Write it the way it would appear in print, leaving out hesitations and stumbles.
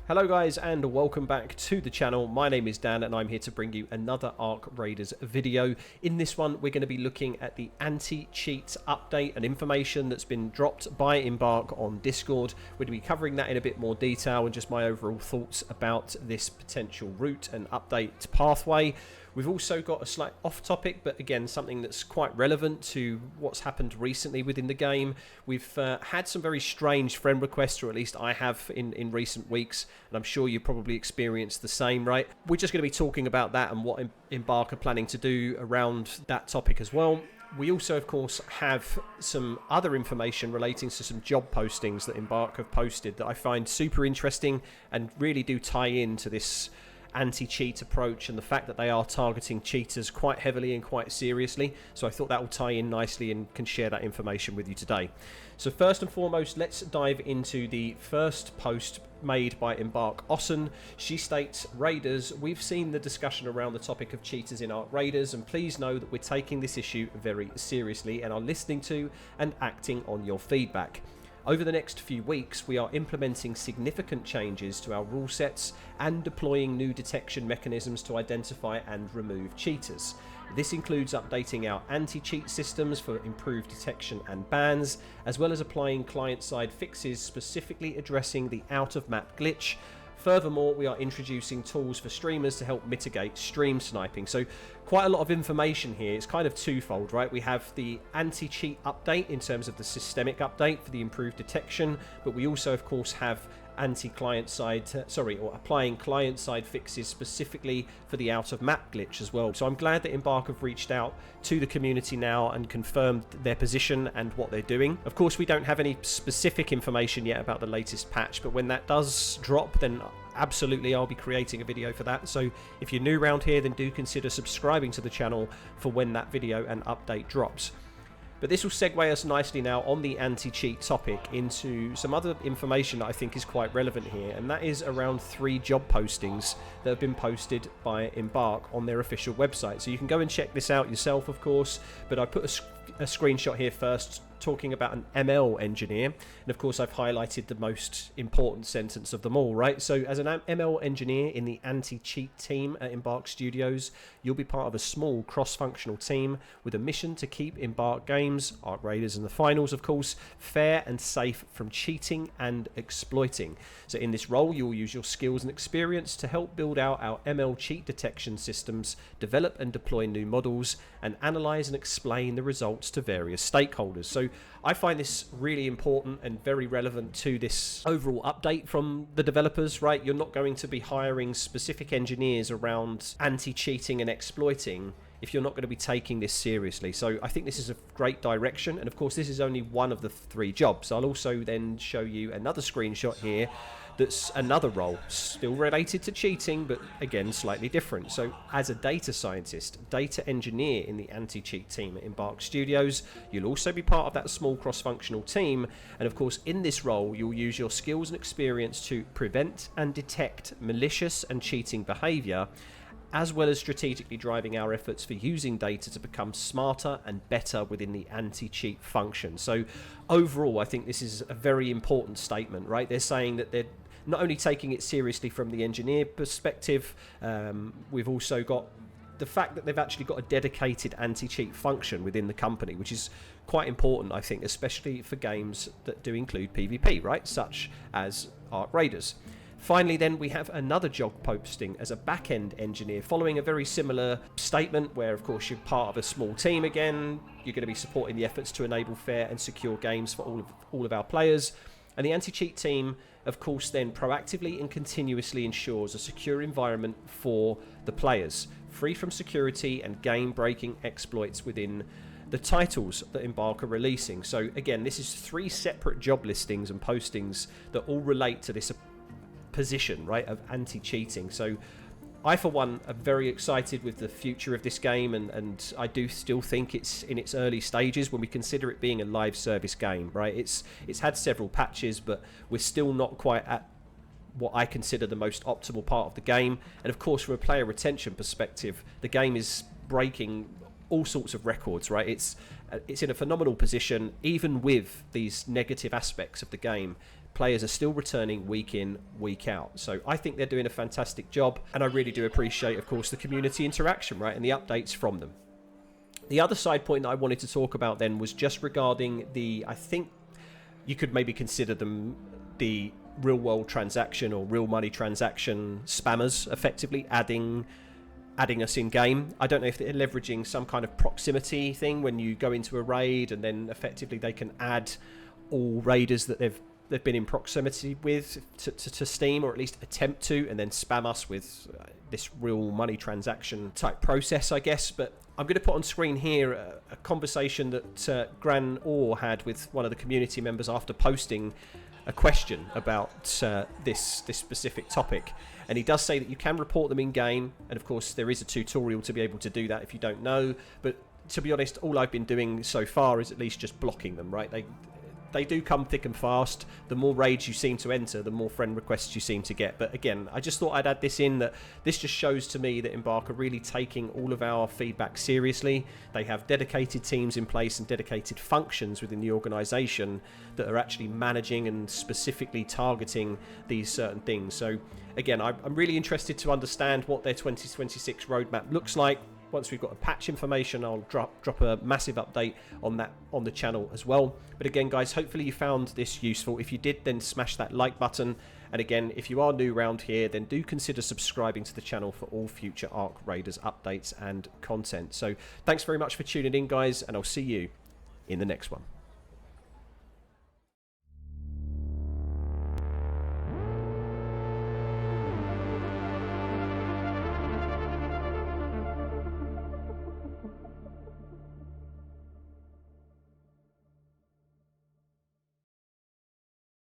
Hello guys and welcome back to the channel. My name is Dan and I'm here to bring you another Ark Raiders video. In this one we're going to be looking at the anti-cheat update and information that's been dropped by Embark on Discord. We're going to be covering that in a bit more detail and just my overall thoughts about this potential route and update pathway. We've also got a slight off topic, but again something that's quite relevant to what's happened recently within the game. We've had some very strange friend requests, or at least I have in recent weeks, and I'm sure you probably experienced the same, right? We're just going to be talking about that and what Embark are planning to do around that topic as well. We also, of course, have some other information relating to some job postings that Embark have posted that I find super interesting and really do tie into this anti-cheat approach and the fact that they are targeting cheaters quite heavily and quite seriously. So I thought that will tie in nicely and can share that information with you today. So first and foremost, let's dive into the first post made by Embark Ossen. She states, Raiders, we've seen the discussion around the topic of cheaters in Ark Raiders, and please know that we're taking this issue very seriously and are listening to and acting on your feedback. Over the next few weeks, we are implementing significant changes to our rule sets and deploying new detection mechanisms to identify and remove cheaters. This includes updating our anti-cheat systems for improved detection and bans, as well as applying client-side fixes specifically addressing the out-of-map glitch. Furthermore, we are introducing tools for streamers to help mitigate stream sniping. So quite a lot of information here. It's kind of twofold, right? We have the anti-cheat update in terms of the systemic update for the improved detection, but we also, of course, have applying client-side fixes specifically for the out-of-map glitch as well. So I'm glad that Embark have reached out to the community now and confirmed their position and what they're doing. Of course, we don't have any specific information yet about the latest patch, but when that does drop, then absolutely I'll be creating a video for that. So if you're new around here, then do consider subscribing to the channel for when that video and update drops. But this will segue us nicely now on the anti-cheat topic into some other information that I think is quite relevant here, and that is around 3 job postings that have been posted by Embark on their official website. So you can go and check this out yourself, of course, but I put a screenshot here first talking about an ML engineer, and of course I've highlighted the most important sentence of them all, right? So as an ML engineer in the anti-cheat team at Embark Studios, you'll be part of a small cross-functional team with a mission to keep Embark games, Ark Raiders and the finals of course, fair and safe from cheating and exploiting. So in this role you'll use your skills and experience to help build out our ML cheat detection systems, develop and deploy new models, and analyze and explain the results to various stakeholders. So I find this really important and very relevant to this overall update from the developers, right? You're not going to be hiring specific engineers around anti-cheating and exploiting if you're not going to be taking this seriously. So I think this is a great direction, and of course this is only one of the 3 jobs. I'll also then show you another screenshot here that's another role, still related to cheating, but again slightly different. So as a data scientist, data engineer in the anti-cheat team at Embark Studios, you'll also be part of that small cross-functional team, and of course in this role you'll use your skills and experience to prevent and detect malicious and cheating behaviour, as well as strategically driving our efforts for using data to become smarter and better within the anti-cheat function. So overall I think this is a very important statement, right? They're saying that they're not only taking it seriously from the engineer perspective, we've also got the fact that they've actually got a dedicated anti-cheat function within the company, which is quite important, I think, especially for games that do include PvP, right, such as Ark Raiders. Finally then, we have another job posting as a back-end engineer, following a very similar statement where of course you're part of a small team again, you're going to be supporting the efforts to enable fair and secure games for all of our players. And the anti-cheat team, of course, then proactively and continuously ensures a secure environment for the players, free from security and game-breaking exploits within the titles that Embark are releasing. So again, this is 3 separate job listings and postings that all relate to this position, right, of anti-cheating. So I, for one, am very excited with the future of this game, and I do still think it's in its early stages when we consider it being a live service game, right? It's had several patches, but we're still not quite at what I consider the most optimal part of the game. And of course, from a player retention perspective, the game is breaking all sorts of records, right? It's in a phenomenal position, even with these negative aspects of the game. players are still returning week in, week out. So I think they're doing a fantastic job, and I really do appreciate, of course, the community interaction, right, and the updates from them. The other side point that I wanted to talk about then was just regarding the, I think you could maybe consider them the real world transaction or real money transaction spammers, effectively adding us in game. I don't know if they're leveraging some kind of proximity thing when you go into a raid, and then effectively they can add all raiders that they've been in proximity with to Steam, or at least attempt to, and then spam us with this real money transaction type process, I guess. But I'm going to put on screen here a conversation that Gran Orr had with one of the community members after posting a question about this specific topic. And he does say that you can report them in game, and of course there is a tutorial to be able to do that if you don't know. But to be honest, all I've been doing so far is at least just blocking them, right? They do come thick and fast. The more raids you seem to enter, the more friend requests you seem to get. But again, I just thought I'd add this in, that this just shows to me that Embark are really taking all of our feedback seriously. They have dedicated teams in place and dedicated functions within the organisation that are actually managing and specifically targeting these certain things. So again, I'm really interested to understand what their 2026 roadmap looks like. Once we've got a patch information, I'll drop a massive update on that on the channel as well. But again, guys, hopefully you found this useful. If you did, then smash that like button. And again, if you are new around here, then do consider subscribing to the channel for all future Ark Raiders updates and content. So thanks very much for tuning in, guys, and I'll see you in the next one.